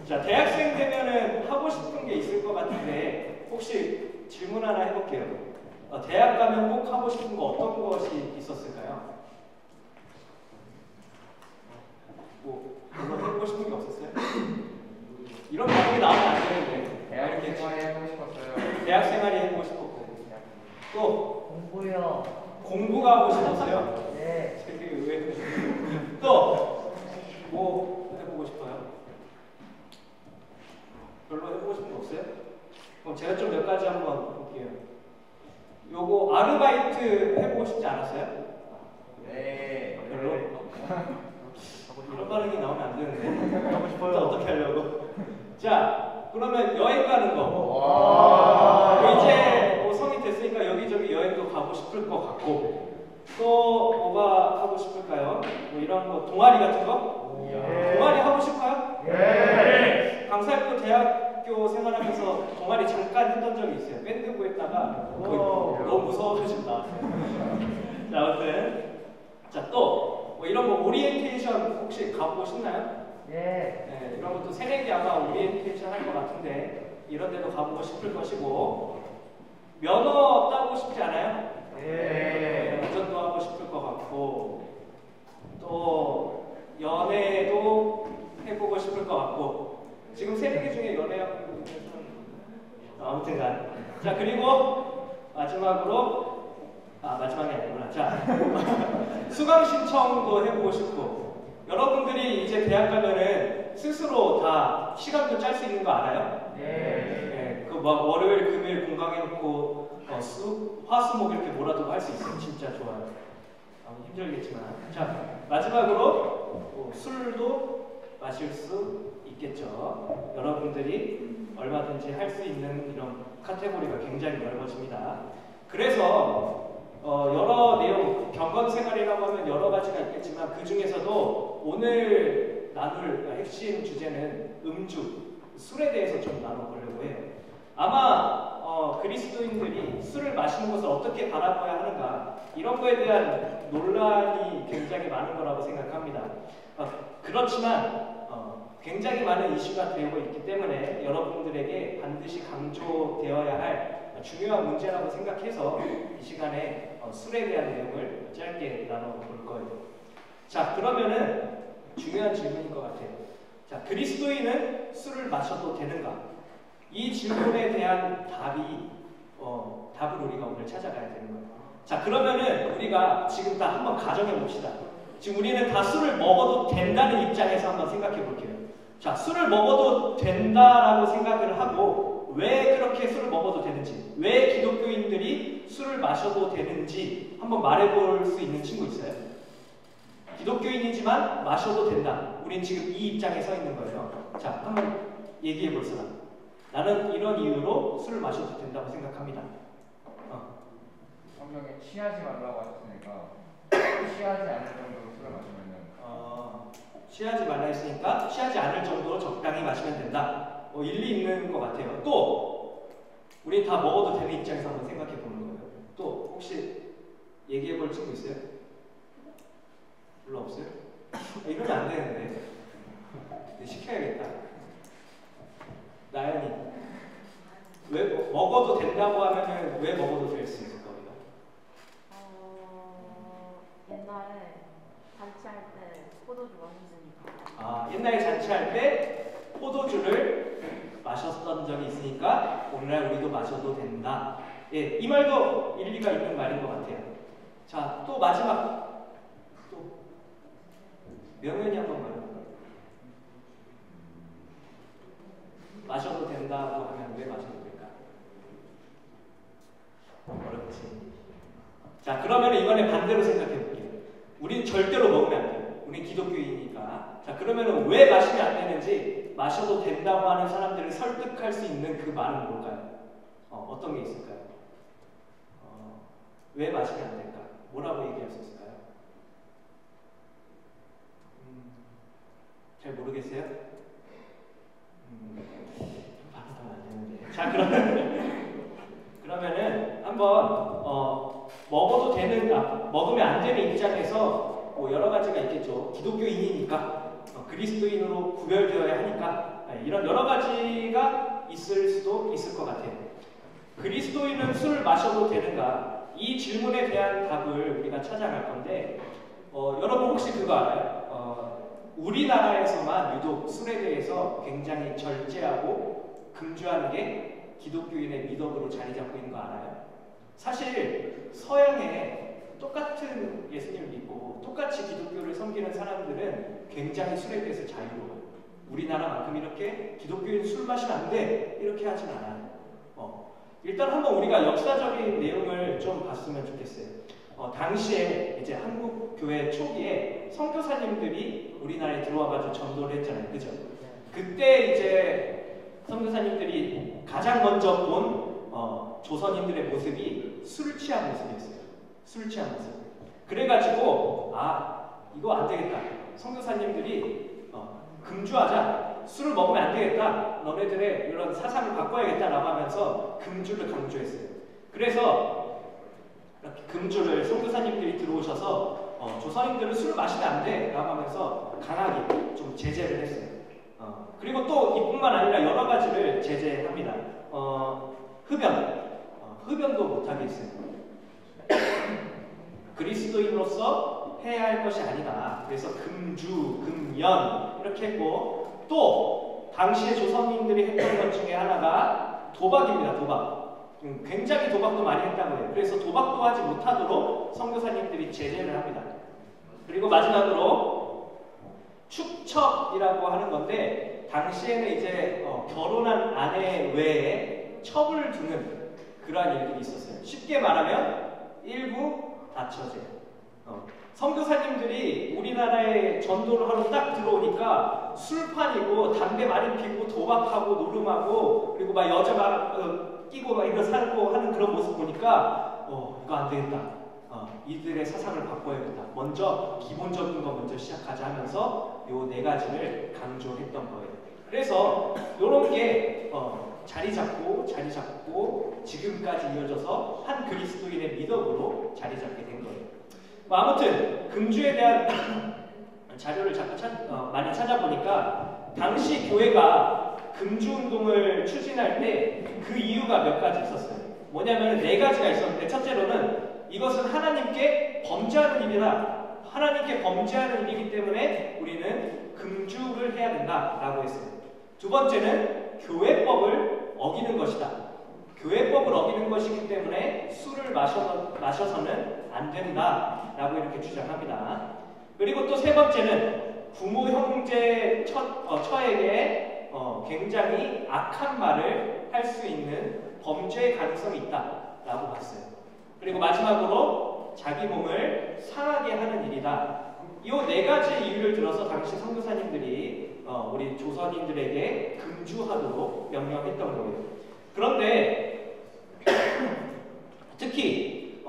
자, 대학생 되면은 하고 싶은 게 있을 것 같은데 혹시 질문 하나 해볼게요. 대학 가면 꼭 하고 싶은 거 어떤 것이 있었을까요? 뭐 별로 해보고 싶은 게 없었어요? 이런 반응이 나오면 안 되는데. 대학 생활이 해보고 싶었어요. 대학 생활이 해보고 싶었고. 또 공부요. 공부가 하고 싶었어요? 네. 되게 의외로. 또 뭐 해보고 싶어요? 별로 해보고 싶은 거 없어요? 그럼 제가 좀 몇 가지 한번 볼게요. 요거 아르바이트 해보고 싶지 않았어요? 네. 별로? 이런 반응이 나오면 안 되는데. 하고 싶어요. 어떻게 하려고? 자, 그러면 여행 가는 거. 와. 이제 뭐 성인 됐으니까 여기저기 여행도 가고 싶을 것 같고. 또 뭐가 하고 싶을까요? 뭐 이런 거 동아리 같은 거? 네. 동아리 하고 싶어요? 네. 강사학교 대학교 생활하면서 동아리 잠깐 했던 적이 있어요. 밴드부 했다가 너무 무서워가지고 나왔어요. 자, 아무튼 자, 또 뭐 이런 거 오리엔테이션 혹시 가보고 싶나요? 네, 이런 것도 새내기 아마 오리엔테이션 할 것 같은데 이런 데도 가보고 싶을 것이고 면허 따고 싶지 않아요? 네. 운전도 하고 싶을 것 같고 또 연애도 해보고 싶을 것 같고 지금 새내기 중에 연애하고 있는 사람 아무튼간 자 그리고 마지막으로 마지막이 아니구나. 자 수강 신청도 해보고 싶고 여러분들이 이제 대학 가면은 스스로 다 시간도 짤 수 있는 거 알아요? 네. 그 막 월요일 금요일 공강해놓고 화수목 이렇게 몰아두고 할 수 있어요. 진짜 좋아요. 힘들겠지만 자 마지막으로 술도 마실 수 있겠죠. 여러분들이 얼마든지 할 수 있는 이런 카테고리가 굉장히 넓어집니다. 그래서 여러 내용, 경건 생활이라고 하면 여러 가지가 있겠지만 그 중에서도 오늘 나눌 핵심 주제는 음주, 술에 대해서 좀 나눠보려고 해요. 아마 그리스도인들이 술을 마시는 것을 어떻게 바라봐야 하는가 이런 거에 대한 논란이 굉장히 많은 거라고 생각합니다. 그렇지만 굉장히 많은 이슈가 되고 있기 때문에 여러분들에게 반드시 강조되어야 할 중요한 문제라고 생각해서 이 시간에 술에 대한 내용을 짧게 나눠볼 거예요. 자, 그러면은 중요한 질문인 것 같아요. 자, 그리스도인은 술을 마셔도 되는가? 이 질문에 대한 답을 우리가 오늘 찾아가야 되는 거예요. 자, 그러면은 우리가 지금 다 한번 가정해 봅시다. 지금 우리는 다 술을 먹어도 된다는 입장에서 한번 생각해 볼게요. 자, 술을 먹어도 된다라고 생각을 하고 왜 그렇게 술을 먹어도 되는지, 왜 기독교인들이 술을 마셔도 되는지 한번 말해볼 수 있는 친구 있어요? 기독교인이지만 마셔도 된다. 우린 지금 이 입장에 서 있는 거예요. 자, 한번 얘기해 볼 사람. 나는 이런 이유로 술을 마셔도 된다고 생각합니다. 성경에 취하지 말라고 하셨으니까 취하지 않을 정도로 술을 마시면은 취하지 말라 했으니까 취하지 않을 정도로 적당히 마시면 된다. 일리 있는 것 같아요. 또 우리 다 먹어도 되는 입장에서 한번 생각해 보는 거예요. 또 혹시 얘기해 볼 친구 있어요? 별로 없어요? 이러면 안 되는데 시켜야겠다. 나연이 왜 먹어도 된다고 하면은 왜 먹어도 될 수 있을까 우리가? 옛날에 잔치할 때 포도주 마셨으니까. 옛날에 잔치할 때 포도주를 마셨던 적이 있으니까 오늘날 우리도 마셔도 된다. 예, 이 말도 일리가 있는 말인 것 같아요. 자, 또 마지막 또 명연이 한번 말해볼까요? 마셔도 된다고 하면 왜 마셔도 될까? 어렵지. 자, 그러면 이번에 반대로 생각해 볼게요. 우린 절대로 먹으면 안 돼요. 우린 기독교인이니까. 자, 그러면 왜 마시면 안 되는지 마셔도 된다고 하는 사람들을 설득할 수 있는 그 말은 뭘까요? 어떤 게 있을까요? 왜 마시면 안 될까? 뭐라고 얘기할 수 있을까요? 잘 모르겠어요? 받으면 안 되는데. 자, 그러면은 한번 먹어도 되는, 먹으면 안 되는 입장에서 뭐 여러 가지가 있겠죠. 기독교인이니까 그리스도인으로 구별되어야 하니까 이런 여러 가지가 있을 수도 있을 것 같아요. 그리스도인은 술 마셔도 되는가? 이 질문에 대한 답을 우리가 찾아갈 건데 여러분 혹시 그거 알아요? 우리나라에서만 유독 술에 대해서 굉장히 절제하고 금주하는 게 기독교인의 미덕으로 자리 잡고 있는 거 알아요? 사실 서양에 똑같은 예수님을 믿고 똑같이 기독교를 섬기는 사람들은 굉장히 술에 대해서 자유로워요. 우리나라만큼 이렇게 기독교인 술 마시면 안 돼 이렇게 하진 않아요. 일단 한번 우리가 역사적인 내용을 좀 봤으면 좋겠어요. 당시에 이제 한국 교회 초기에 선교사님들이 우리나라에 들어와가지고 전도를 했잖아요, 그죠? 그때 이제 선교사님들이 가장 먼저 본 조선인들의 모습이 술 취한 모습이었어요. 술 취한 모습. 그래가지고 이거 안 되겠다. 선교사님들이 금주하자. 술을 먹으면 안 되겠다. 너네들의 이런 사상을 바꿔야겠다라고 하면서 금주를 강조했어요. 그래서 이렇게 금주를 선교사님들이 들어오셔서 조선인들은 술을 마시면 안 돼 라고 하면서 강하게 좀 제재를 했어요. 그리고 또 이뿐만 아니라 여러 가지를 제재합니다. 흡연도 못하게 했어요. 그리스도인으로서 해야 할 것이 아니다. 그래서 금주, 금연 이렇게 했고, 또 당시에 조선인들이 했던 것 중에 하나가 도박입니다. 도박. 굉장히 도박도 많이 했다고 해요. 그래서 도박도 하지 못하도록 선교사님들이 제재를 합니다. 그리고 마지막으로 축첩이라고 하는 건데, 당시에는 이제 결혼한 아내 외에 첩을 두는 그러한 일들이 있었어요. 쉽게 말하면 일부 다처제. 선교사님들이 우리나라에 전도를 하러 딱 들어오니까 술판이고 담배 많이 피고 도박하고 노름하고 그리고 막 여자 막 끼고 막 이거 살고 하는 그런 모습 보니까 이거 안 되겠다. 이들의 사상을 바꿔야겠다. 먼저 기본적인 거 먼저 시작하자 하면서 요 네 가지를 강조했던 거예요. 그래서 요런 게 자리 잡고 지금까지 이어져서 한 그리스도인의 미덕으로 자리 잡게 된 거예요. 아무튼 금주에 대한 자료를 많이 찾아보니까 당시 교회가 금주 운동을 추진할 때 그 이유가 몇 가지 있었어요. 뭐냐면 네 가지가 있었는데, 첫째로는 이것은 하나님께 범죄하는 일이다. 하나님께 범죄하는 일이기 때문에 우리는 금주를 해야 된다라고 했어요. 두 번째는 교회법을 어기는 것이다. 교회법을 어기는 것이기 때문에 술을 마셔서는 안 된다라고 이렇게 주장합니다. 그리고 또 세 번째는 부모, 형제, 처에게 굉장히 악한 말을 할 수 있는 범죄의 가능성이 있다라고 봤어요. 그리고 마지막으로 자기 몸을 상하게 하는 일이다. 이 네 가지 이유를 들어서 당시 선교사님들이 우리 조선인들에게 금주하도록 명령했던 거예요. 그런데 특히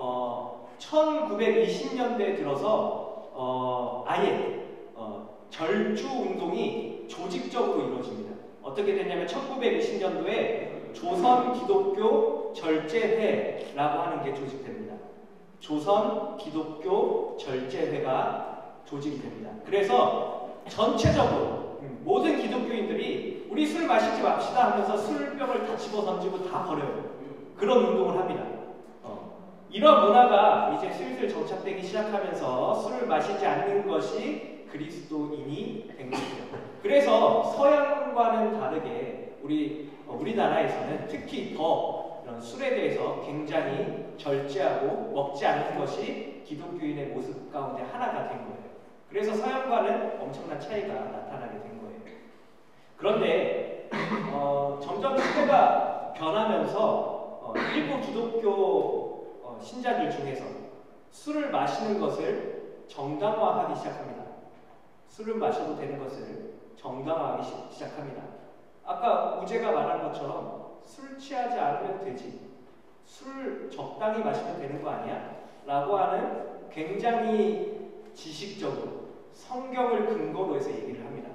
1920년대에 들어서 아예 절주 운동이 조직적으로 이루어집니다. 어떻게 됐냐면 1920년도에 조선 기독교 절제회라고 하는 게 조직됩니다. 조선 기독교 절제회가 조직이 됩니다. 그래서 전체적으로 모든 기독교인들이 우리 술 마시지 맙시다 하면서 술병을 다 집어 던지고 다 버려요. 그런 운동을 합니다. 이런 문화가 이제 슬슬 정착되기 시작하면서 술을 마시지 않는 것이 그리스도인이 된 것이죠. 그래서 서양과는 다르게 우리나라에서는 특히 더 이런 술에 대해서 굉장히 절제하고 먹지 않는 것이 기독교인의 모습 가운데 하나가 된 거예요. 그래서 서양과는 엄청난 차이가 나타나게 된 거예요. 그런데 점점 시대가 변하면서 일부 기독교 신자들 중에서 술을 마시는 것을 정당화하기 시작합니다. 술을 마셔도 되는 것을 정당화하기 시작합니다. 아까 우재가 말한 것처럼 술 취하지 않으면 되지, 술 적당히 마시면 되는 거 아니야? 라고 하는 굉장히 지식적으로 성경을 근거로 해서 얘기를 합니다.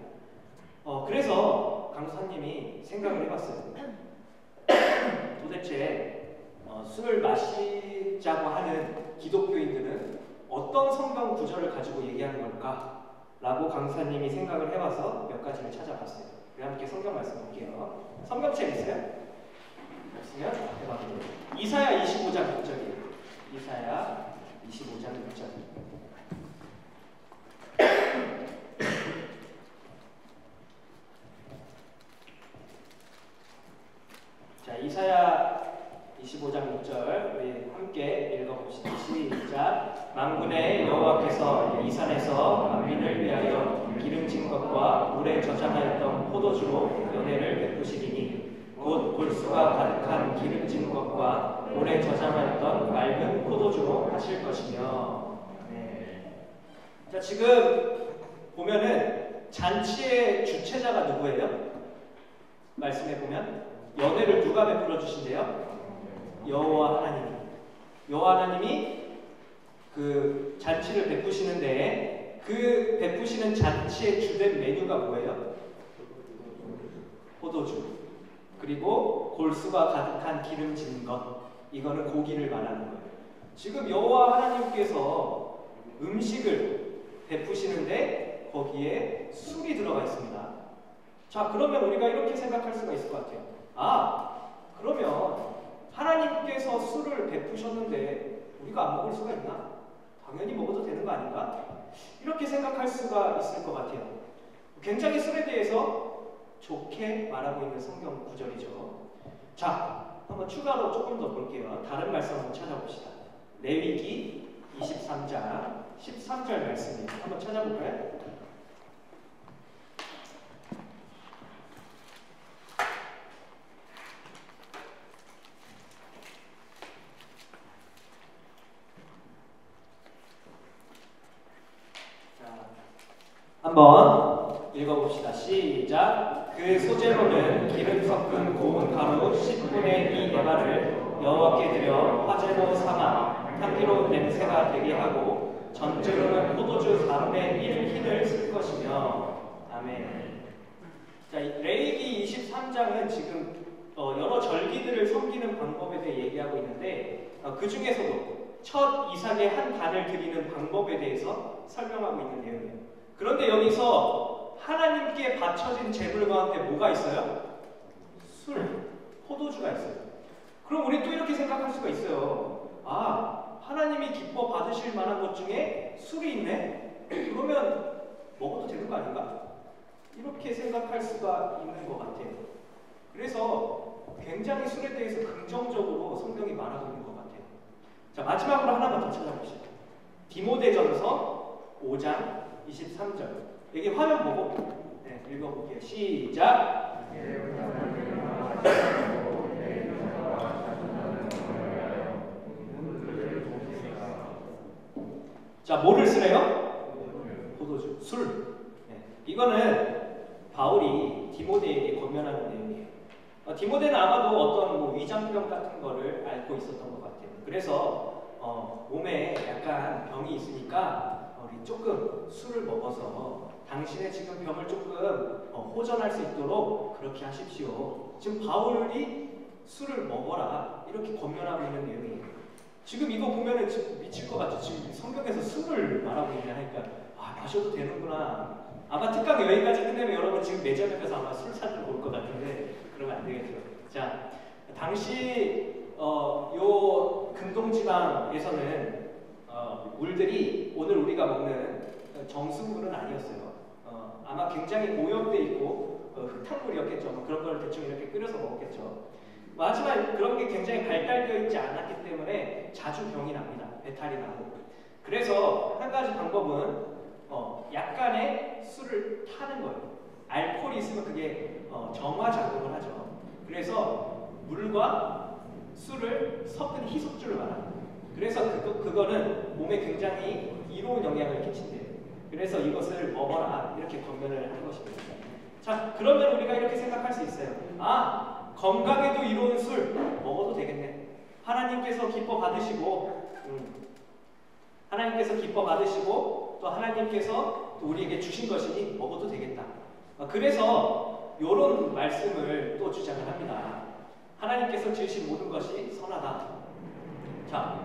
그래서 강사님이 생각을 해봤어요. 도대체 술을 마시자고 하는 기독교인들은 어떤 성경 구절을 가지고 얘기하는 걸까? 라고 강사님이 생각을 해봐서 몇 가지를 찾아봤어요. 우리 함께 성경 말씀 볼게요. 성경책 있어요? 없으면 앞에 봐도 돼요. 이사야 25장 6절이에요. 이사야 25장 6절. 자, 이사야 25장 6절 우리 함께 읽어봅시다. 시작. 만군의 여호와께서 이 산에서 만민을 위하여 기름진 것과 물에 저장하였던 포도주로 연회를 베푸시리니 곧 골수가 가득한 기름진 것과 물에 저장하였던 맑은 포도주로 하실 것이며. 네. 자, 지금 보면은 잔치의 주체자가 누구예요? 말씀해 보면 연회를 누가 베풀어 주신대요? 여호와 하나님이. 여호와 하나님이 그 잔치를 베푸시는데 그 베푸시는 잔치의 주된 메뉴가 뭐예요? 포도주. 그리고 골수가 가득한 기름진 것. 이거는 고기를 말하는 거예요. 지금 여호와 하나님께서 음식을 베푸시는데 거기에 술이 들어가 있습니다. 자, 그러면 우리가 이렇게 생각할 수가 있을 것 같아요. 아, 그러면 하나님께서 술을 베푸셨는데 우리가 안 먹을 수가 있나? 당연히 먹어도 되는 거 아닌가? 이렇게 생각할 수가 있을 것 같아요. 굉장히 술에 대해서 좋게 말하고 있는 성경 구절이죠. 자, 한번 추가로 조금 더 볼게요. 다른 말씀 한번 찾아봅시다. 레위기 23장 13절 말씀이에요. 한번 찾아볼까요? 한번 읽어봅시다. 시작. 그 소재로는 기름 섞은 고운 가루 10분의 2 에바를 여호와께 드려 화제로 삼아 향기로운 냄새가 되게 하고 전제로는 포도주 4분의 1 흰을 쓸 것이며. 아멘. 자, 레위기 23장은 지금 여러 절기들을 섬기는 방법에 대해 얘기하고 있는데 그 중에서도 첫 이삭의 한 단을 드리는 방법에 대해서 설명하고 있는 내용이에요. 그런데 여기서 하나님께 바쳐진 제물 가운데 뭐가 있어요? 술, 포도주가 있어요. 그럼 우리 또 이렇게 생각할 수가 있어요. 아, 하나님이 기뻐 받으실 만한 것 중에 술이 있네? 그러면 먹어도 되는 거 아닌가? 이렇게 생각할 수가 있는 것 같아요. 그래서 굉장히 술에 대해서 긍정적으로 성경이 말하고 있는 것 같아요. 자, 마지막으로 하나만 더 찾아봅시다. 디모데전서 5장 23절. 여기 화면 보고 읽어볼게요. 시작. 자, 뭐를 쓰래요? 포도주, 술. 이거는 바울이 디모데에게 권면하는 내용이에요. 디모데는 아마도 어떤 위장병 같은 거를 앓고 있었던 것 같아요. 그래서 몸에 약간 병이 있으니까 우리 조금 술을 먹어서 당신의 지금 병을 조금 호전할 수 있도록 그렇게 하십시오. 지금 바울이 술을 먹어라 이렇게 권면하고 있는 내용이에요. 지금 이거 보면은 지금 미칠 것 같죠. 지금 성경에서 술을 말하고 있냐 하니까 아, 마셔도 되는구나. 아마 특강 여기까지 끝내면 여러분 지금 매점에 가서 아마 술 사들고 올 것 같은데 그러면 안 되겠죠. 자, 당시 요 근동지방에서는 물들이 오늘 우리가 먹는 정수물은 아니었어요. 아마 굉장히 오염돼 있고 흙탕물이었겠죠. 뭐 그런 걸 대충 이렇게 끓여서 먹었겠죠. 하지만 그런 게 굉장히 발달되어 있지 않았기 때문에 자주 병이 납니다. 배탈이 나고. 그래서 한 가지 방법은 약간의 술을 타는 거예요. 알코올이 있으면 그게 정화 작용을 하죠. 그래서 물과 술을 섞은 희석주를 말합니다. 그래서 그거는 몸에 굉장히 이로운 영향을 끼친대요. 그래서 이것을 먹어라 이렇게 권면을 한 것입니다. 자, 그러면 우리가 이렇게 생각할 수 있어요. 아, 건강에도 이로운 술 먹어도 되겠네. 하나님께서 기뻐 받으시고 또 하나님께서 또 우리에게 주신 것이니 먹어도 되겠다. 그래서 이런 말씀을 또 주장을 합니다. 하나님께서 지으신 모든 것이 선하다. 자,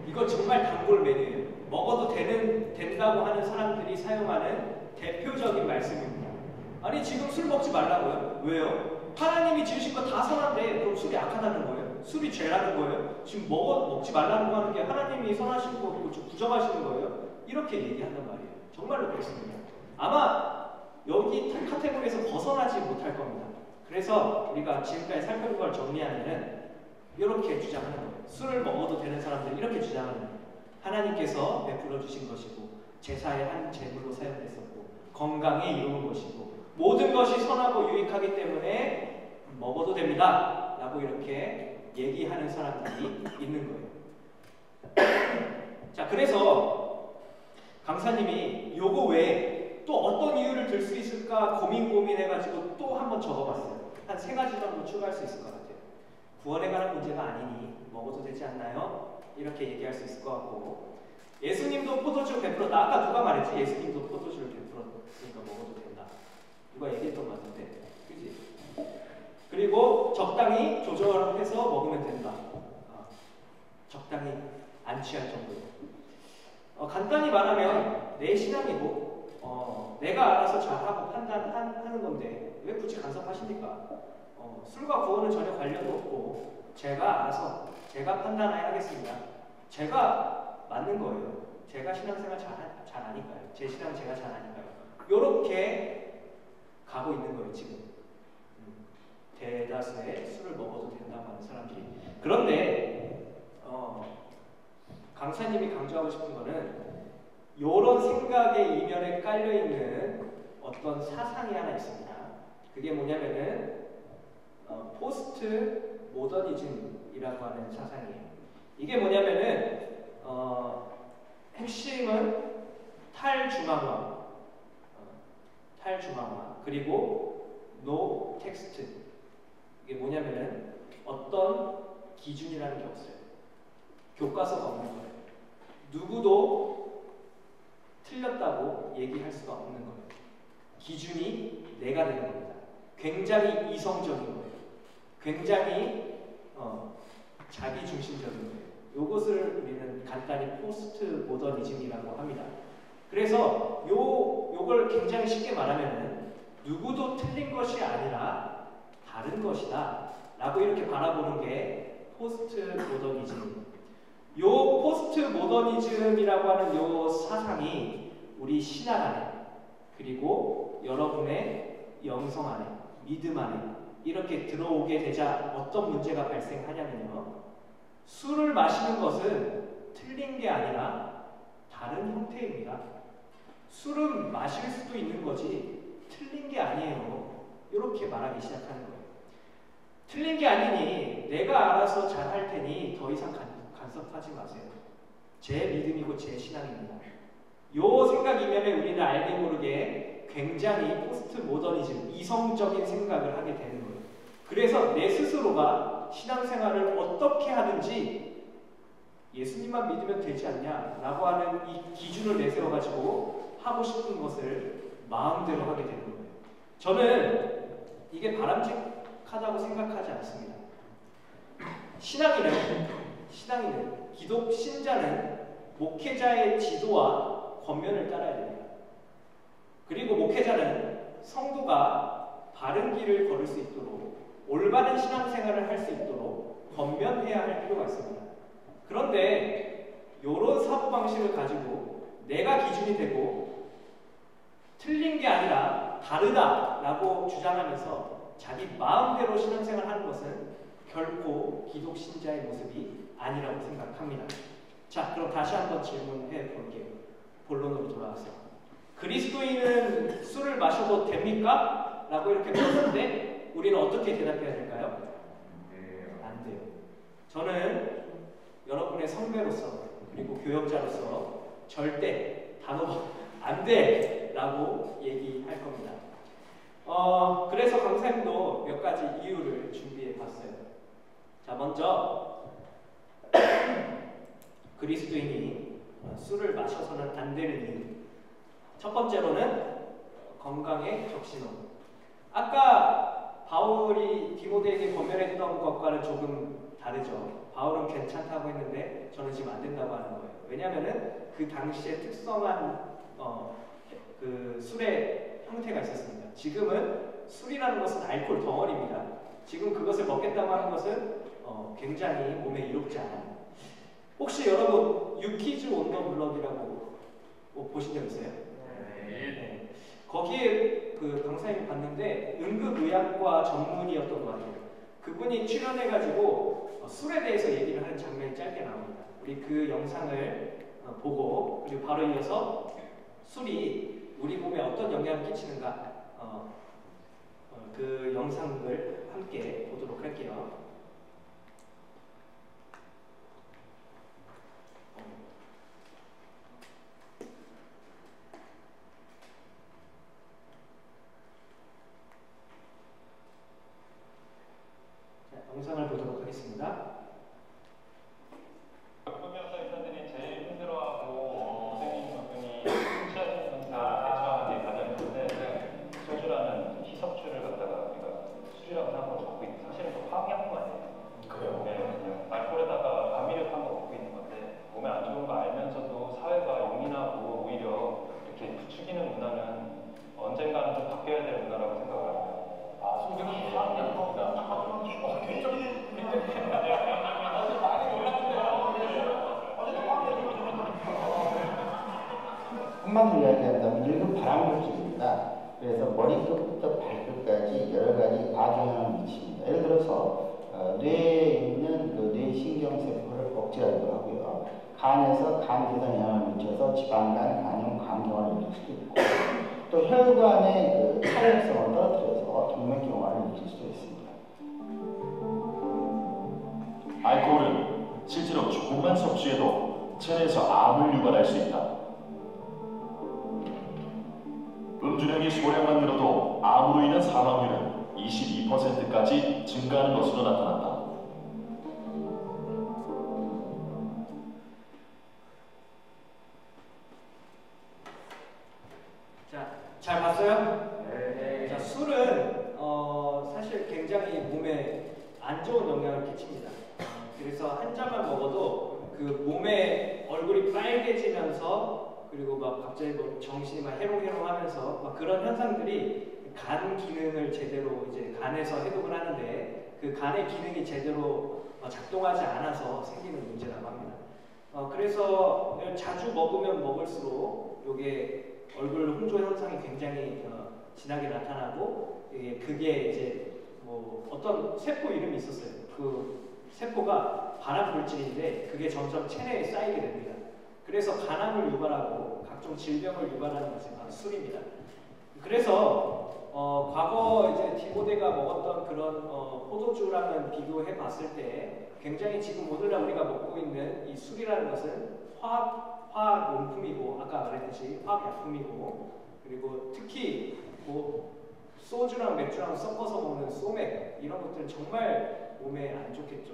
이거 정말 단골 메뉴예요. 먹어도 된다고 하는 사람들이 사용하는 대표적인 말씀입니다. 아니 지금 술 먹지 말라고요? 왜요? 하나님이 지으신 거 다 선한데 그럼 술이 악하다는 거예요? 술이 죄라는 거예요? 지금 먹지 말라는 거 하는 게 하나님이 선하신 거고 부정하시는 거예요? 이렇게 얘기한단 말이에요. 정말로 그렇습니다. 아마 여기 카테고리에서 벗어나지 못할 겁니다. 그래서 우리가 지금까지 살펴본 걸 정리하면은 이렇게 주장하는 거예요. 술을 먹어도 되는 사람들은 이렇게 주장하는 거예요. 하나님께서 베풀어 주신 것이고 제사의 한 제물로 사용됐었고 건강에 이로운 것이고 모든 것이 선하고 유익하기 때문에 먹어도 됩니다 라고 이렇게 얘기하는 사람들이 있는 거예요. 자, 그래서 강사님이 요거 외에 또 어떤 이유를 들 수 있을까 고민해가지고 또 한번 적어봤어요. 한 3가지 정도 추가할 수 있을 것 같아요. 구원에 관한 문제가 아니니 먹어도 되지 않나요? 이렇게 얘기할 수 있을 것 같고, 예수님도 포도주 베풀었다. 아까 누가 말했지? 예수님도 포도주를 베풀었으니까 먹어도 된다. 누가 얘기했던 것 같은데, 그지? 그리고 적당히 조절해서 먹으면 된다. 적당히 안 취할 정도로. 간단히 말하면 내 신앙이고 내가 알아서 잘하고 판단하는 건데 왜 굳이 간섭하십니까? 술과 구원은 전혀 관련도 없고 제가 알아서 제가 판단해야 하겠습니다. 제가 맞는 거예요. 제가 신앙생활 잘 아니까요. 제 신앙 제가 잘 아니까요. 요렇게 가고 있는 거예요 지금. 대다수의 술을 먹어도 된다고 하는 사람들이. 그런데 강사님이 강조하고 싶은 거는 요런 생각의 이면에 깔려있는 어떤 사상이 하나 있습니다. 그게 뭐냐면은 포스트 모더니즘이라고 하는 사상이에요. 이게 뭐냐면은 핵심은 탈중앙화 그리고 노 텍스트. 이게 뭐냐면은 어떤 기준이라는 게 없어요. 교과서가 없는 거예요. 누구도 틀렸다고 얘기할 수가 없는 거예요. 기준이 내가 되는 겁니다. 굉장히 이성적인 거예요. 굉장히 자기중심적인 거예요. 요것을 우리는 간단히 포스트 모더니즘이라고 합니다. 그래서 요걸 굉장히 쉽게 말하면은 누구도 틀린 것이 아니라 다른 것이다 라고 이렇게 바라보는 게 포스트 모더니즘. 요 포스트 모더니즘이라고 하는 요 사상이 우리 신앙 안에 그리고 여러분의 영성 안에 믿음 안에 이렇게 들어오게 되자 어떤 문제가 발생하냐면요, 술을 마시는 것은 틀린 게 아니라 다른 형태입니다. 술은 마실 수도 있는 거지 틀린 게 아니에요. 이렇게 말하기 시작하는 거예요. 틀린 게 아니니 내가 알아서 잘할 테니 더 이상 간섭하지 마세요. 제 믿음이고 제 신앙입니다. 요 생각 이면에 우리는 알게 모르게 굉장히 포스트 모더니즘, 이성적인 생각을 하게 되는 거예요. 그래서 내 스스로가 신앙생활을 어떻게 하든지 예수님만 믿으면 되지 않냐 라고 하는 이 기준을 내세워가지고 하고 싶은 것을 마음대로 하게 되는 거예요. 저는 이게 바람직하다고 생각하지 않습니다. 신앙인은 기독 신자는 목회자의 지도와 권면을 따라야 됩니다. 그리고 목회자는 성도가 바른 길을 걸을 수 있도록 올바른 신앙생활을 할 수 있도록 권면해야 할 필요가 있습니다. 그런데 이런 사고방식을 가지고 내가 기준이 되고 틀린 게 아니라 다르다라고 주장하면서 자기 마음대로 신앙생활을 하는 것은 결코 기독 신자의 모습이 아니라고 생각합니다. 자, 그럼 다시 한번 질문해 볼게요. 본론으로 돌아와서 그리스도인은 술을 마셔도 됩니까? 라고 이렇게 물었는데 우리는 어떻게 대답해야 될까요? 안 돼요. 저는 여러분의 선배로서 그리고 교역자로서 절대 단호박 안 돼! 라고 얘기할 겁니다. 그래서 강사님도 몇 가지 이유를 준비해 봤어요. 자, 먼저 그리스도인이 술을 마셔서는 안 되는 이유. 첫 번째로는 건강의 적신호. 아까 바울이 디모데에게 권면했던 것과는 조금 다르죠. 바울은 괜찮다고 했는데 저는 지금 안 된다고 하는 거예요. 왜냐하면은 그 당시에 특성한 그 술의 형태가 있었습니다. 지금은 술이라는 것은 알코올 덩어리입니다. 지금 그것을 먹겠다고 하는 것은 굉장히 몸에 이롭지 않아요. 혹시 여러분 유키즈 온더 블럭이라고 보신 적 있어요? 네. 거기에 그 강사님이 봤는데 응급의학과 전문의였던 것 같아요. 그분이 출연해가지고 술에 대해서 얘기를 하는 장면이 짧게 나옵니다. 우리 그 영상을 보고 그리고 바로 이어서 술이 우리 몸에 어떤 영향을 끼치는가 그 영상을 함께 보도록 할게요. 자, 영상을 보도록 하겠습니다. 한마디로 이야기한다면 1급 발암물질입니다. 그래서 머리끝부터 발끝까지 여러 가지 악영향을 미칩니다. 예를 들어서 뇌에 있는 그 뇌신경세포를 억제하기도 하고요. 간에서 간 개선에 영향을 미쳐서 지방간, 간염, 간경화를 일으킬 수도 있고 또 혈관의 그 차력성을 떨어뜨려서 동맥경화를 일으킬 수도 있습니다. 알코올은 실제로 조금만 섭취해도 체내에서 암을 유발할 수 있다. 음주량의 소량만 늘어도 암으로 인한 사망률은 22%까지 증가하는 것으로 나타났다. 자, 잘 봤어요? 네. 자, 술은 사실 굉장히 몸에 안 좋은 영향을 끼칩니다. 그래서 한 잔만 먹어도 그 몸에 얼굴이 빨개지면서 그리고 막 갑자기 뭐 정신이 막 해롱해롱하면서 막 그런 현상들이 간 기능을 제대로 이제 간에서 해독을 하는데 그 간의 기능이 제대로 작동하지 않아서 생기는 문제라고 합니다. 그래서 자주 먹으면 먹을수록 이게 얼굴 홍조 현상이 굉장히 진하게 나타나고 그게 이제 뭐 어떤 세포 이름이 있었어요. 그 세포가 발암물질인데 그게 점점 체내에 쌓이게 됩니다. 그래서 간암을 유발하고 각종 질병을 유발하는 것이 바로 술입니다. 그래서 과거 이제 디모데가 먹었던 그런 포도주랑은 비교해 봤을 때 굉장히 지금 오늘날 우리가 먹고 있는 이 술이라는 것은 화학 용품이고 아까 말했듯이 화학 약품이고 그리고 특히 뭐 소주랑 맥주랑 섞어서 먹는 소맥 이런 것들은 정말 몸에 안 좋겠죠.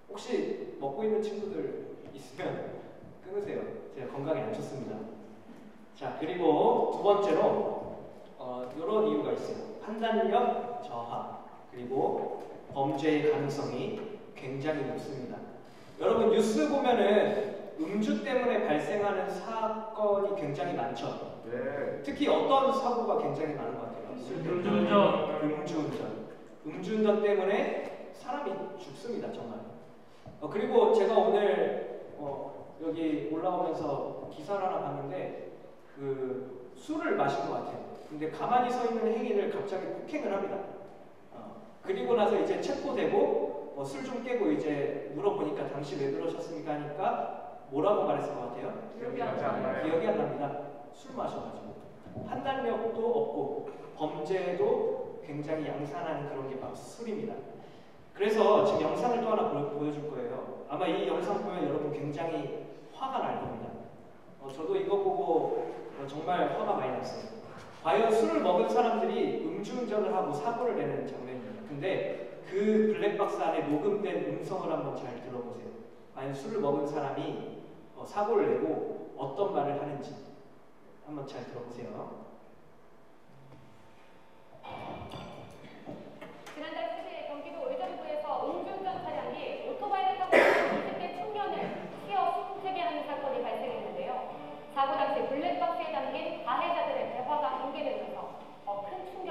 혹시 먹고 있는 친구들 있으면 끊으세요. 제가 건강에 안 좋습니다. 자, 그리고 두 번째로 이런 이유가 있어요. 판단력 저하 그리고 범죄의 가능성이 굉장히 높습니다. 여러분 뉴스 보면은 음주 때문에 발생하는 사건이 굉장히 많죠. 네. 특히 어떤 사고가 굉장히 많은 것 같아요. 음주운전 때문에 사람이 죽습니다. 정말. 그리고 제가 오늘 여기 올라오면서 기사를 하나 봤는데 그 술을 마신 것 같아요. 근데 가만히 서 있는 행위를 갑자기 폭행을 합니다. 그리고 나서 이제 체포되고 술 좀 깨고 이제 물어보니까 당시 왜 그러셨습니까 하니까 뭐라고 말했을 것 같아요? 기억이 안 납니다. 술 마셔가지고 판단력도 없고 범죄도 굉장히 양산하는 그런 게 바로 술입니다. 그래서 지금 영상을 또 하나 보여줄 거예요. 아마 이 영상 보면 여러분 굉장히 화가 날 겁니다. 저도 이거 보고 정말 화가 많이 났어요. 과연 술을 먹은 사람들이 음주운전을 하고 사고를 내는 장면입니다. 근데 그 블랙박스 안에 녹음된 음성을 한번 잘 들어보세요. 과연 술을 먹은 사람이 사고를 내고 어떤 말을 하는지 한번 잘 들어보세요. 지난달 3일 경기도 의정부에서 음주운전 차량이 오토바이를 타고 20대 청년을 치어 숨지게 하는 사건이 발생했는데요. 사고 당시 블랙박스에 담긴 가해자들의 대화가 공개되면서 큰 충격을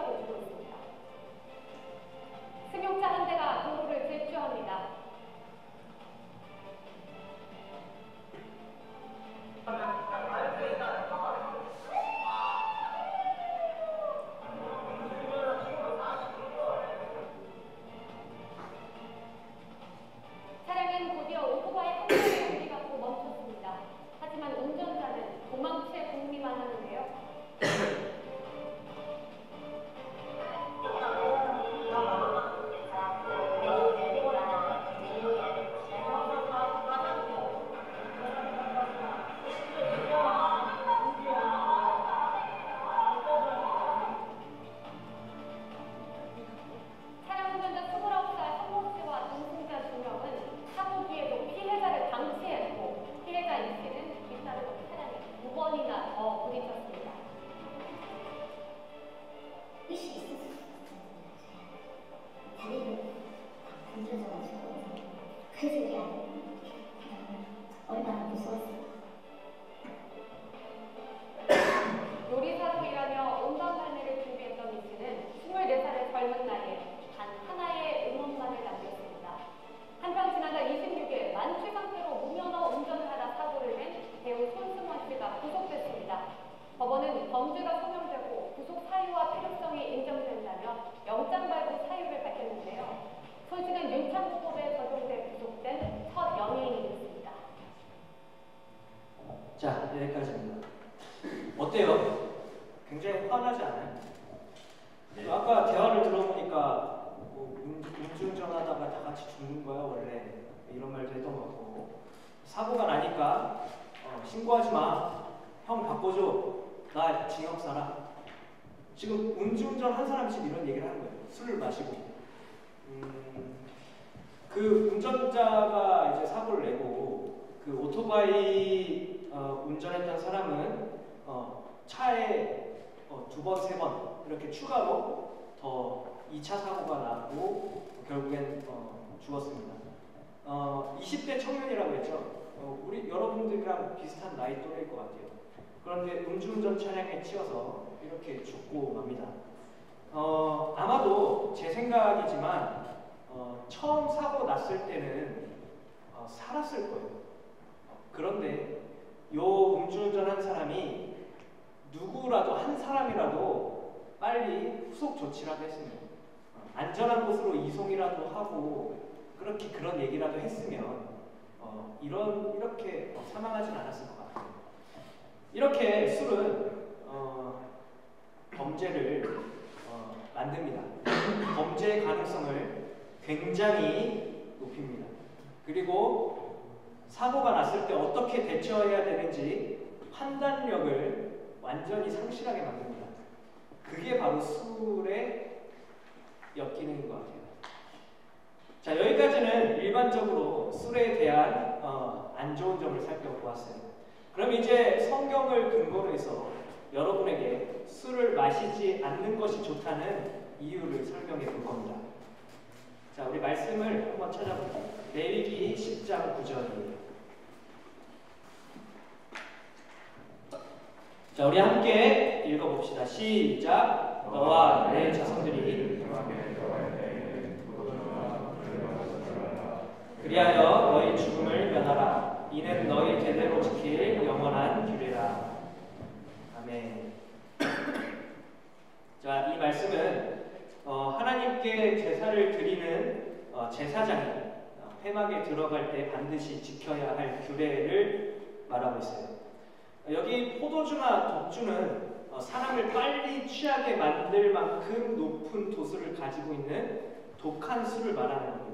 사고가 나니까 신고하지 마. 형 바꿔줘. 나 징역 살아. 지금 음주운전 한 사람씩 이런 얘기를 하는 거예요. 술을 마시고. 그 운전자가 이제 사고를 내고 그 오토바이 운전했던 사람은 차에 2번, 3번 이렇게 추가로 더 2차 사고가 나고 결국엔 죽었습니다. 20대 청년이라고 했죠. 우리 여러분들이랑 비슷한 나이 또래일 것 같아요. 그런데 음주운전 차량에 치여서 이렇게 죽고 맙니다. 아마도 제 생각이지만 처음 사고 났을 때는 살았을 거예요. 그런데 요 음주운전한 사람이 누구라도 한 사람이라도 빨리 후속 조치라도 했으면 안전한 곳으로 이송이라도 하고 그렇게 그런 얘기라도 했으면 이렇게 사망하진 않았을 것 같아요. 이렇게 술은 범죄를 만듭니다. 범죄의 가능성을 굉장히 높입니다. 그리고 사고가 났을 때 어떻게 대처해야 되는지 판단력을 완전히 상실하게 만듭니다. 그게 바로 술의 역기능인 것 같아요. 자, 여기까지는 일반적으로 술에 대한 안 좋은 점을 살펴보았어요. 그럼 이제 성경을 근거로 해서 여러분에게 술을 마시지 않는 것이 좋다는 이유를 설명해 볼 겁니다. 자, 우리 말씀을 한번 찾아볼게요. 레위기 10장 9절이에요. 자, 우리 함께 읽어봅시다. 시작. 너와 내 자손들이 그리하여 너희 죽음을 면하라. 이는 너희 대대로 지킬 영원한 규례라. 아멘. 자, 이 말씀은 하나님께 제사를 드리는 제사장이 폐막에 들어갈 때 반드시 지켜야 할 규례를 말하고 있어요. 여기 포도주나 독주는 사람을 빨리 취하게 만들 만큼 높은 도수를 가지고 있는 독한 술을 말하는 겁니다.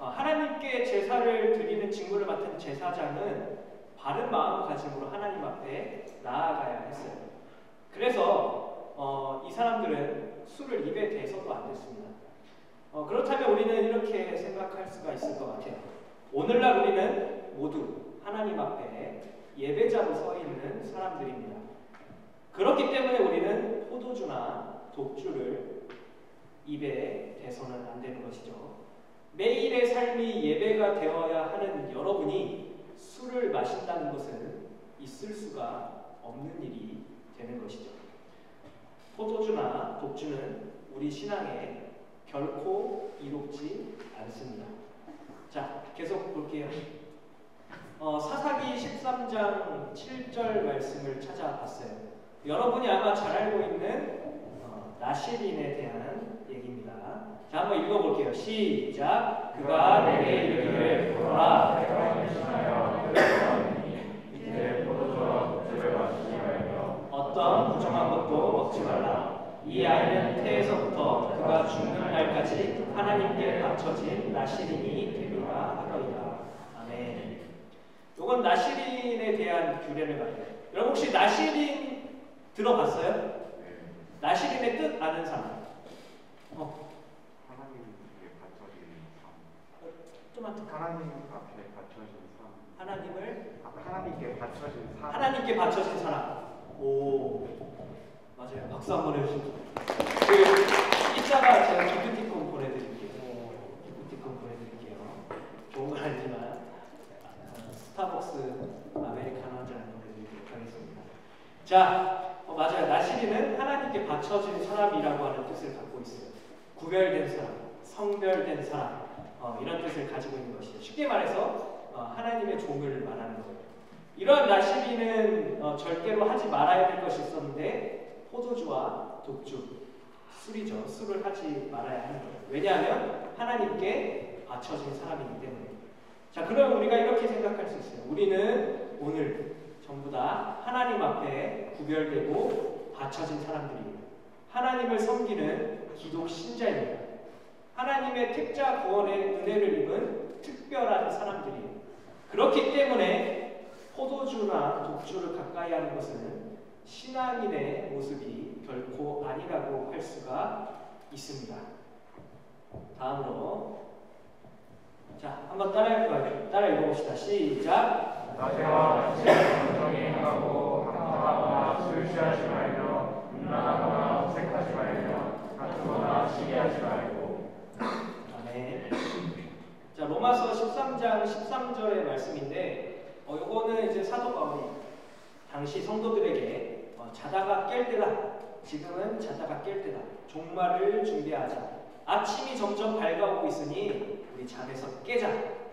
하나님께 제사를 드리는 직무를 맡은 제사장은 바른 마음가짐으로 하나님 앞에 나아가야 했어요. 그래서 이 사람들은 술을 입에 대서도 안 됐습니다. 그렇다면 우리는 이렇게 생각할 수가 있을 것 같아요. 오늘날 우리는 모두 하나님 앞에 예배자로 서 있는 사람들입니다. 그렇기 때문에 우리는 포도주나 독주를 입에 대서는 안 되는 것이죠. 매일의 삶이 예배가 되어야 하는 여러분이 술을 마신다는 것은 있을 수가 없는 일이 되는 것이죠. 포도주나 독주는 우리 신앙에 결코 이롭지 않습니다. 자, 계속 볼게요. 사사기 13장 7절 말씀을 찾아봤어요. 여러분이 아마 잘 알고 있는 나실인에 대한 얘기입니다. 자, 한번 읽어볼게요. 시작. 그가 내게 이르기를 보라, 내가 임신하여 이제 포도주와 독주를 마시지 말며 어떤 부정한 것도 먹지 말라. 이 아이는 태에서부터 그가 죽는 날까지 하나님께 바쳐진 나실인이 되리라 하더이다. 아멘. 이건 나실인에 대한 규례를 말해요. 여러분 혹시 나실인 들어봤어요? 나실인의 뜻 아는 사람? 하나님께 바쳐진 삶. 좀만 더. 하나님 앞에 바쳐진 삶. 하나님께 바쳐진 삶. 하나님께 바쳐진 사람. 오, 맞아요. 박수 한번 해주시죠. 그 이따가 제가 기프티콘 보내드릴게요. 기프티콘 보내드릴게요. 좋은 건 아니지만 스타벅스 아메리카노 한 잔 보내드리도록 하겠습니다. 자, 맞아요. 나실인은 하나님께 바쳐진 사람이라고 하는 뜻을 갖고 있어요. 구별된 사람, 성별된 사람, 이런 뜻을 가지고 있는 것이죠. 쉽게 말해서 하나님의 종을 말하는 거예요. 이런 나실인은 절대로 하지 말아야 될 것이 있었는데 포도주와 독주, 술이죠. 술을 하지 말아야 하는 거예요. 왜냐하면 하나님께 바쳐진 사람이기 때문에. 자, 그럼 우리가 이렇게 생각할 수 있어요. 우리는 오늘 전부 다 하나님 앞에 구별되고 바쳐진 사람들이에요. 하나님을 섬기는 기독 신자입니다. 하나님의 택자 구원의 은혜를 입은 특별한 사람들이에요. 그렇기 때문에 포도주나 독주를 가까이 하는 것은 신앙인의 모습이 결코 아니라고 할 수가 있습니다. 다음으로 자, 한번 따라 읽어봅시다. 시작. 나태와 정정히 행하고 강탈하거나 술 취하지 말며 음란하거나 어색하지 말며 다투거나 시기하지 말고. 아멘. 자, 로마서 13장 13절의 말씀인데 요거는 이제 사도 바울이 당시 성도들에게 자다가 깰 때다. 지금은 자다가 깰 때다. 종말을 준비하자. 아침이 점점 밝아오고 있으니 우리 잠에서 깨자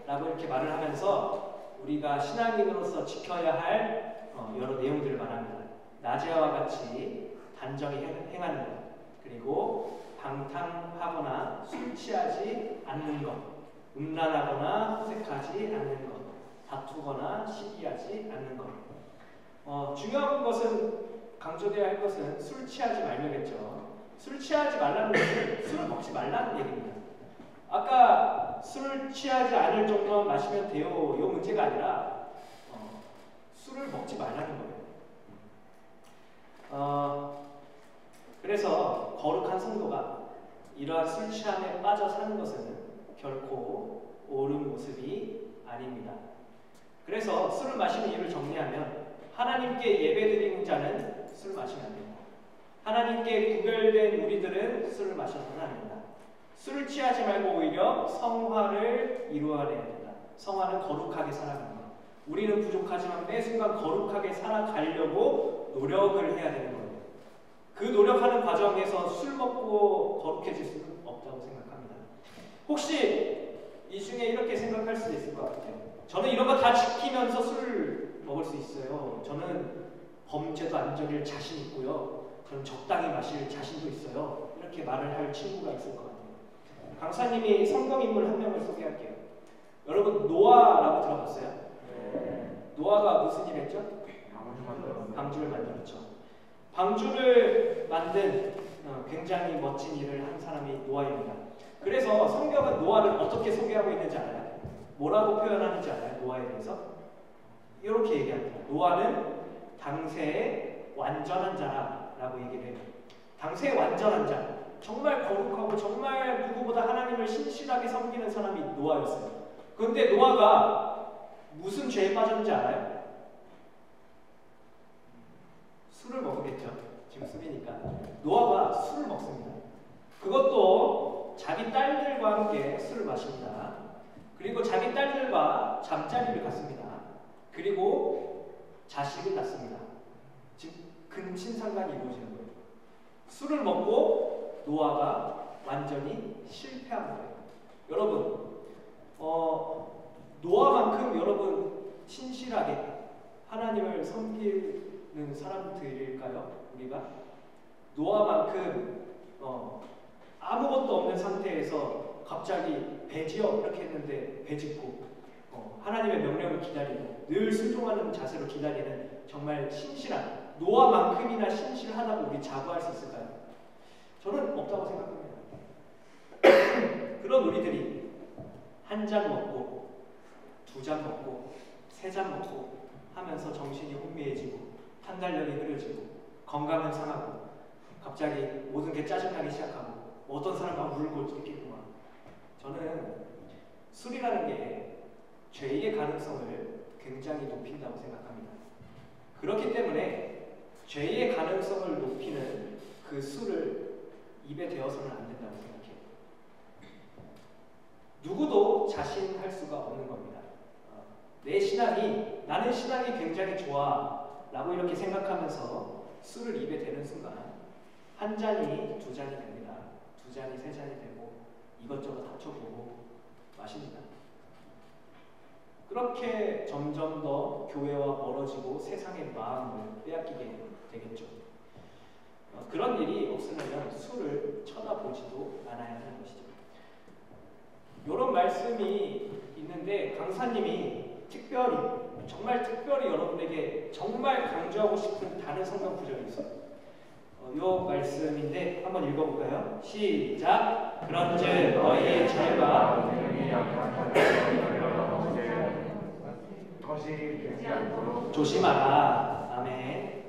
라고 이렇게 말을 하면서 우리가 신앙인으로서 지켜야 할 여러 내용들을 말합니다. 낮에와 같이 단정히 행하는 것, 그리고 방탕하거나 술 취하지 않는 것, 음란하거나 호색하지 않는 것, 다투거나 시기하지 않는 것. 중요한 것은 강조되어야 할 것은 술 취하지 말며겠죠. 술 취하지 말라는 것은 술을 먹지 말라는 얘기입니다. 아까 술을 취하지 않을 정도만 마시면 돼요. 이 문제가 아니라 술을 먹지 말라는 거예요. 그래서 거룩한 성도가 이러한 술 취함에 빠져 사는 것은 결코 옳은 모습이 아닙니다. 그래서 술을 마시는 이유를 정리하면 하나님께 예배드리는 자는 술 마시면 안 됩니다. 하나님께 구별된 우리들은 술을 마셔서는 안 된다. 술을 취하지 말고 오히려 성화를 이루어내야 된다. 성화는 거룩하게 살아가는 것. 우리는 부족하지만 매 순간 거룩하게 살아가려고 노력을 해야 되는 거예요. 그 노력하는 과정에서 술 먹고 거룩해질 수는 없다고 생각합니다. 혹시 이 중에 이렇게 생각할 수도 있을 것 같아요. 저는 이런 거 다 지키면서 술을 먹을 수 있어요. 저는 범죄도 안 저릴 자신 있고요. 저는 적당히 마실 자신도 있어요. 이렇게 말을 할 친구가 있을 것 같아요. 강사님이 성경인물 한 명을 소개할게요. 여러분 노아라고 들어봤어요? 노아가 무슨 일 했죠? 방주를 만들었죠. 방주를 만든 굉장히 멋진 일을 한 사람이 노아입니다. 그래서 성경은 노아를 어떻게 소개하고 있는지 알아요? 뭐라고 표현하는지 알아요? 노아에 대해서? 이렇게 얘기합니다. 노아는 당세의 완전한 자라고 얘기를 해요. 당세의 완전한 자, 정말 거룩하고 정말 누구보다 하나님을 신실하게 섬기는 사람이 노아였어요. 그런데 노아가 무슨 죄에 빠졌는지 알아요? 술을 먹겠죠. 지금 술이니까. 노아가 술을 먹습니다. 그것도 자기 딸들과 함께 술을 마십니다. 그리고 자기 딸들과 잠자리를 갖습니다. 그리고 자식을 낳습니다. 즉 근친상간이 이루어지는 거예요. 술을 먹고 노아가 완전히 실패한 거예요. 여러분, 노아만큼 여러분 신실하게 하나님을 섬기는 사람들일까요? 우리가? 노아만큼 아무것도 없는 상태에서 갑자기 배지어 이렇게 했는데 배짓고 하나님의 명령을 기다리고 늘 순종하는 자세로 기다리는 정말 신실한 노아만큼이나 신실하다고 우리 자부할 수 있을까요? 저는 없다고 생각합니다. 그런 우리들이 한 잔 먹고 두 잔 먹고 세 잔 먹고 하면서 정신이 혼미해지고 판단력이 흐려지고 건강은 상하고 갑자기 모든 게 짜증나기 시작하고 어떤 사람은 막 울고 있겠구만. 저는 술이라는 게 죄의 가능성을 굉장히 높인다고 생각합니다. 그렇기 때문에 죄의 가능성을 높이는 그 술을 입에 대어서는 안 된다고 생각해요. 누구도 자신할 수가 없는 겁니다. 내 신앙이, 나는 신앙이 굉장히 좋아 라고 이렇게 생각하면서 술을 입에 대는 순간 한 잔이 두 잔이 됩니다. 두 잔이 세 잔이 되고 이것저것 합쳐보고 마십니다. 그렇게 점점 더 교회와 멀어지고 세상의 마음을 빼앗기게 되겠죠. 그런 일이 없으려면 술을 쳐다보지도 않아야 하는 것이죠. 이런 말씀이 있는데 강사님이 특별히, 정말 특별히 여러분에게 정말 강조하고 싶은 다른 성경 구절이 있어요. 이 말씀인데 한번 읽어볼까요? 시작! 그런즉 너희의 죄가 거짓되지 않도록 조심하라. 아멘.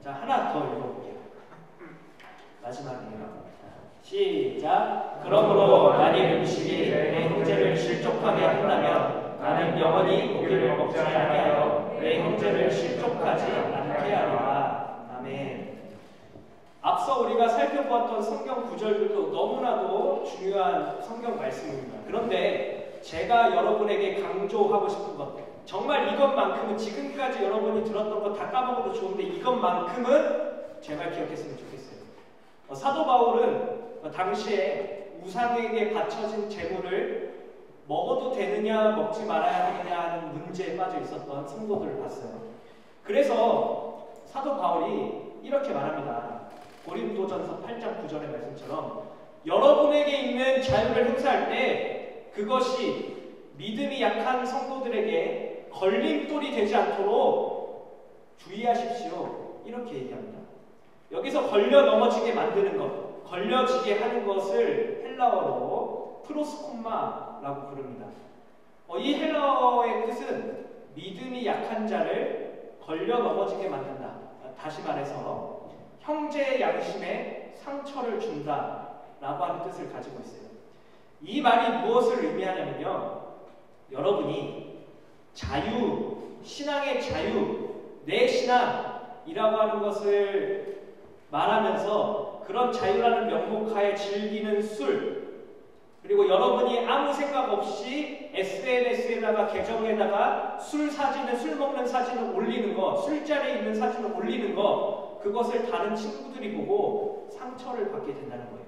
자, 하나 더 읽어볼게요. 마지막이에요. 시작. 그러므로 만일 음식이 내 형제를 실족하게 한다면 나는 영원히 고기를 먹지 아니하여 내 형제를 실족하지 않게 하리라. 아멘. 앞서 우리가 살펴보았던 성경 구절들도 너무나도 중요한 성경 말씀입니다. 그런데 제가 여러분에게 강조하고 싶은 것, 정말 이것만큼은 지금까지 여러분이 들었던 거 다 까먹어도 좋은데 이것만큼은 제발 기억했으면 좋겠어요. 사도 바울은 당시에 우상에게 바쳐진 제물을 먹어도 되느냐 먹지 말아야 하느냐 하는 문제에 빠져 있었던 성도들을 봤어요. 그래서 사도 바울이 이렇게 말합니다. 고린도전서 8장 9절의 말씀처럼 여러분에게 있는 자유를 행사할 때 그것이 믿음이 약한 성도들에게 걸림돌이 되지 않도록 주의하십시오. 이렇게 얘기합니다. 여기서 걸려 넘어지게 만드는 것, 걸려지게 하는 것을 헬라어로 프로스콤마라고 부릅니다. 이 헬라어의 뜻은 믿음이 약한 자를 걸려 넘어지게 만든다. 다시 말해서 형제의 양심에 상처를 준다라고 하는 뜻을 가지고 있어요. 이 말이 무엇을 의미하냐면요. 여러분이 자유, 신앙의 자유, 내 신앙이라고 하는 것을 말하면서 그런 자유라는 명목하에 즐기는 술, 그리고 여러분이 아무 생각 없이 SNS에다가 계정에다가 술 사진을, 술 먹는 사진을 올리는 거, 술자리에 있는 사진을 올리는 거, 그것을 다른 친구들이 보고 상처를 받게 된다는 거예요.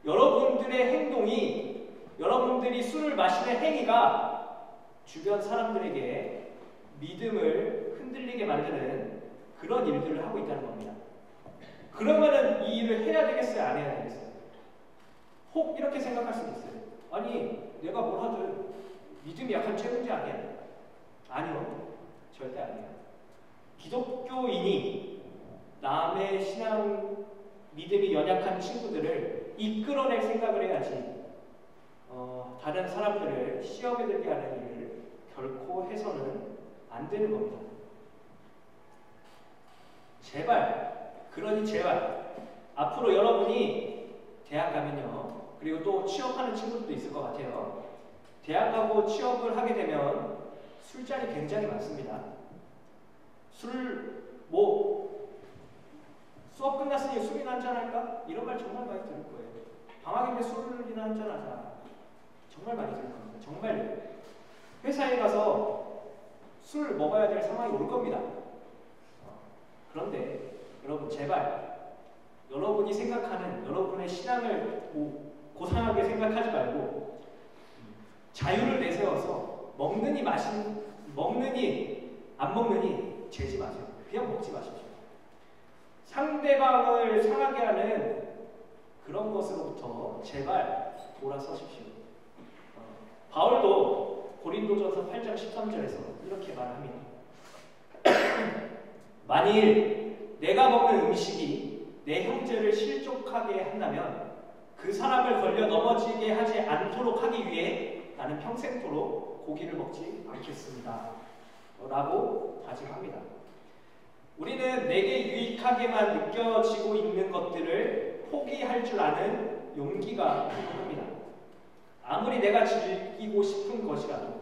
여러분들의 행동이, 여러분들이 술을 마시는 행위가 주변 사람들에게 믿음을 흔들리게 만드는 그런 일들을 하고 있다는 겁니다. 그러면은 이 일을 해야 되겠어요? 안 해야 되겠어요? 혹 이렇게 생각할 수도 있어요. 아니, 내가 뭘 하든 믿음이 약한 죄 문제 아니야? 아니요. 절대 아니에요. 기독교인이 남의 신앙, 믿음이 연약한 친구들을 이끌어낼 생각을 해야지 다른 사람들을 시험에 들게 하는 일을 결코 해서는 안 되는 겁니다. 제발, 그러니 제발 앞으로 여러분이 대학 가면요, 그리고 또 취업하는 친구들도 있을 것 같아요. 대학 가고 취업을 하게 되면 술자리 굉장히 많습니다. 수업 끝났으니 술이나 한잔 할까? 이런 말 정말 많이 들을 거예요. 방학인데 술이나 한잔 하자. 정말 많이 들을 겁니다. 정말 회사에 가서 술 먹어야 될 상황이 올 겁니다. 그런데 여러분 제발 여러분이 생각하는 여러분의 신앙을 고상하게 생각하지 말고 자유를 내세워서 먹느니 안 먹느니 재지 마세요. 그냥 먹지 마십시오. 상대방을 상하게 하는 그런 것으로부터 제발 돌아서십시오. 바울도 고린도전서 8장 13절에서 이렇게 말합니다. 만일 내가 먹는 음식이 내 형제를 실족하게 한다면 그 사람을 걸려 넘어지게 하지 않도록 하기 위해 나는 평생토록 고기를 먹지 않겠습니다. 라고 다짐합니다. 우리는 내게 유익하게만 느껴지고 있는 것들을 포기할 줄 아는 용기가 필요합니다. 아무리 내가 즐기고 싶은 것이라도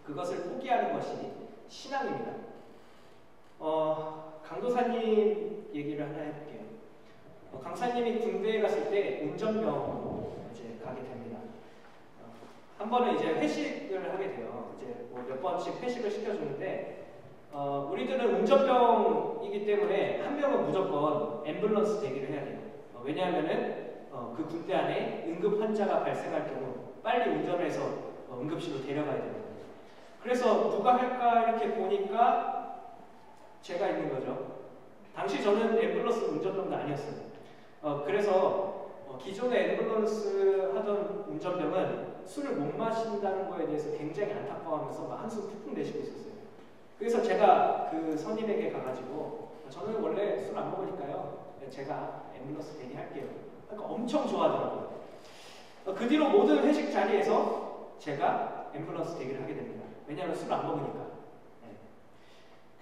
그것을 포기하는 것이 신앙입니다. 강도사님 얘기를 하나 해볼게요. 강사님이 군대에 갔을 때 운전병으로 이제 가게 됩니다. 한 번은 이제 회식을 하게 돼요. 이제 몇 번씩 회식을 시켜주는데 우리들은 운전병이기 때문에 한 명은 무조건 앰뷸런스 대기를 해야 돼요. 왜냐하면은 그 군대 안에 응급 환자가 발생할 경우 빨리 운전을 해서 응급실로 데려가야 됩니다. 그래서 누가 할까 이렇게 보니까 제가 있는 거죠. 당시 저는 앰뷸런스 운전병도 아니었어요. 그래서 기존에 앰뷸런스 하던 운전병은 술을 못 마신다는 거에 대해서 굉장히 안타까워하면서 막 한숨 푹푹 내쉬고 있었어요. 그래서 제가 그 선임에게 가가지고 저는 원래 술 안 먹으니까요. 제가 앰뷸런스 대기할게요. 그러니까 엄청 좋아하더라고요. 그 뒤로 모든 회식 자리에서 제가 앰뷸런스 대기를 하게 됩니다. 왜냐하면 술을 안 먹으니까.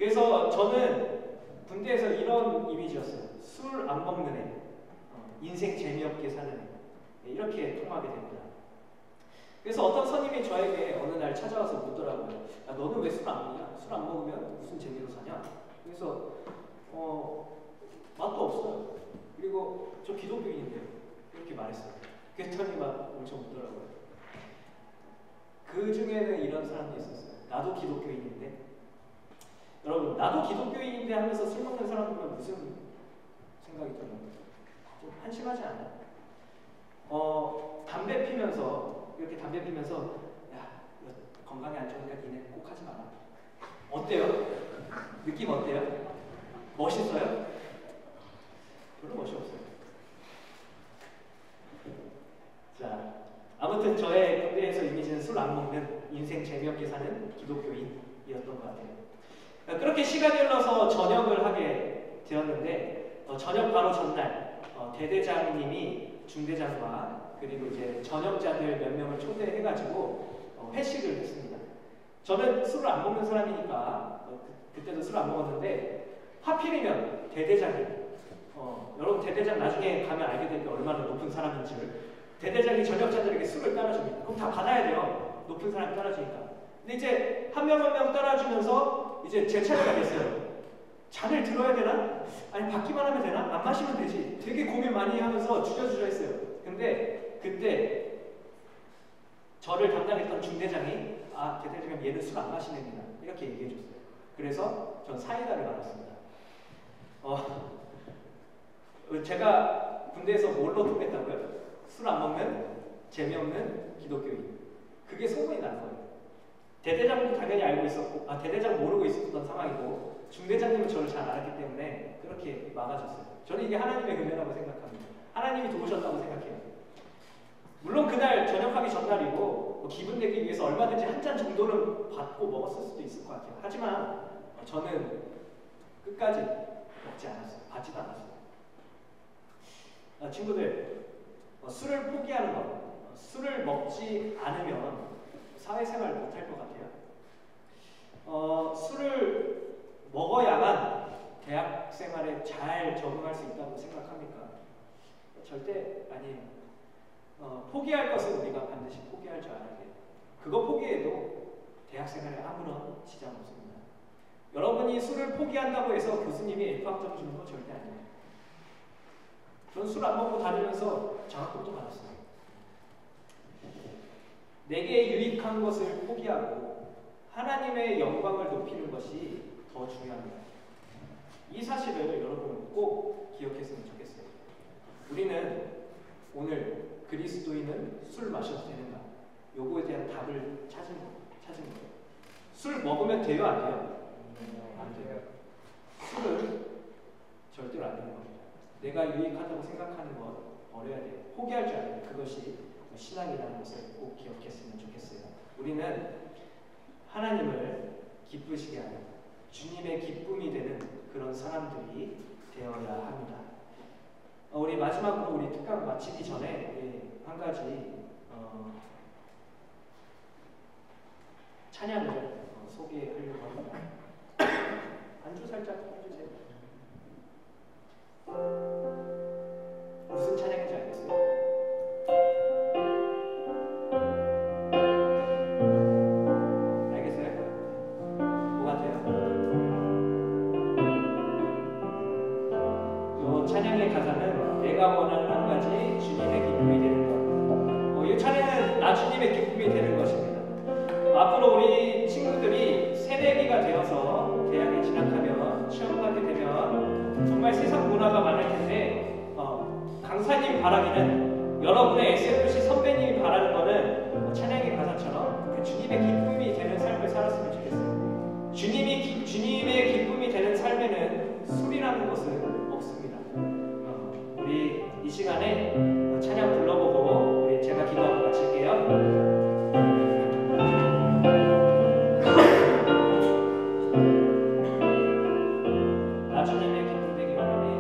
그래서 저는 군대에서 이런 이미지였어요. 술 안 먹는 애, 인생 재미없게 사는 애, 이렇게 통하게 됩니다. 그래서 어떤 선임이 저에게 어느 날 찾아와서 묻더라고요. 야, 너는 왜 술 안 먹냐? 술 안 먹으면 무슨 재미로 사냐? 그래서 맛도 없어요. 그리고 저 기독교인인데요. 이렇게 말했어요. 그랬더니 막 엄청 웃더라고요. 그 중에는 이런 사람도 있었어요. 나도 기독교인인데, 여러분, 나도 기독교인인데 하면서 술 먹는 사람 보면 무슨 생각이 들어요? 좀 한심하지 않아요? 담배 피면서, 이렇게 담배 피면서, 야, 이거 건강에 안 좋으니까 니네 꼭 하지 마라. 어때요? 느낌 어때요? 멋있어요? 별로 멋이 없어요. 자, 아무튼 저의 군대에서 이미지는 술 안 먹는 인생 재미없게 사는 기독교인이었던 것 같아요. 그렇게 시간이 흘러서 전역을 하게 되었는데 전역 바로 전날 대대장님이 중대장과 그리고 이제 전역자들 몇 명을 초대해가지고 회식을 했습니다. 저는 술을 안 먹는 사람이니까 그때도 술을 안 먹었는데 하필이면 대대장님, 여러분 대대장 나중에 가면 알게 될 게 얼마나 높은 사람인 줄. 대대장이 전역자들에게 술을 따라줍니다. 그럼 다 받아야 돼요. 높은 사람이 따라주니까. 근데 이제 한 명 한 명 따라주면서 이제 제 차례가 됐어요. 잔을 들어야 되나? 아니 받기만 하면 되나? 안 마시면 되지. 되게 고민 많이 하면서 주저주저 했어요. 근데 그때 저를 담당했던 중대장이 대대장님 얘는 술 안 마시냅니다. 이렇게 얘기해 줬어요. 그래서 전 사이다를 받았습니다. 제가 군대에서 뭘로 통했다고요? 술 안 먹는 재미없는 기독교인. 그게 소문이 난 거예요. 대대장도 당연히 알고 있었고, 대대장 모르고 있었던 상황이고, 중대장님은 저를 잘 알았기 때문에 그렇게 막아줬어요. 저는 이게 하나님의 은혜라고 생각합니다. 하나님이 도우셨다고 생각해요. 물론 그날 전역하기 전날이고 기분 내기 위해서 얼마든지 한 잔 정도는 받고 먹었을 수도 있을 것 같아요. 하지만 저는 끝까지 먹지 않았어요. 받지도 않았어요. 친구들, 술을 포기하는 것, 술을 먹지 않으면 사회생활을 못할 것 같아요. 술을 먹어야만 대학 생활에 잘 적응할 수 있다고 생각합니까? 절대 아니에요. 포기할 것은 우리가 반드시 포기할 줄 알아야 돼요. 그거 포기해도 대학 생활에 아무런 지장 없습니다. 여러분이 술을 포기한다고 해서 교수님이 F학점 주는 거 절대 아니에요. 전 술 안 먹고 다니면서 장학금도 받았어요. 내게 유익한 것을 포기하고 하나님의 영광을 높이는 것이 더 중요합니다. 이 사실을 여러분 꼭 기억했으면 좋겠어요. 우리는 오늘 그리스도인은 술 마셔도 되는가? 요거에 대한 답을 찾은 거예요. 술 먹으면 돼요? 안 돼요? 안 돼요. 술은 절대로 안 되는 겁니다. 내가 유익하다고 생각하는 것 버려야 돼요. 포기할 줄 알아야 돼요. 그것이 신앙이라는 것을 꼭 기억했으면 좋겠어요. 우리는 하나님을 기쁘시게 하는 주님의 기쁨이 되는 그런 사람들이 되어야 합니다. 우리 마지막으로 우리 특강 마치기 전에 한 가지 찬양을 소개하려고 합니다. 안주 살짝 해주세요. 무슨 찬양인지 알겠어요? 알겠어요? 뭐 같아요? 요 찬양의 가사는 내가 원하는 한 가지 주님의 기쁨이 되는 것. 이 찬양은 나 주님의 기쁨이 되는 것입니다. 앞으로 우리 친구들이 새내기가 되어서 대학에 진학하면 취업하게 되면 정말 세상 문화가 많을 텐데 강사님 바라기는 여러분의 SFC 선배님이 바라는 거는 찬양의 가사처럼 그 주님의 기쁨이 되는 삶을 살았으면 좋겠어요. 주님의 기쁨이 되는 삶에는 술이라는 것은 없습니다. 우리 이 시간에 찬양 불러보고 우리 제가 기도하고 마칠게요. 나 주님의 기쁨 되기 원해.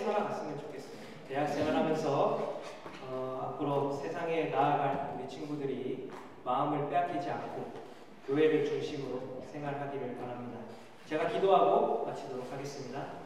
살아갔으면 좋겠어요. 대학 생활하면서 앞으로 세상에 나아갈 우리 친구들이 마음을 빼앗기지 않고 교회를 중심으로 생활하기를 바랍니다. 제가 기도하고 마치도록 하겠습니다.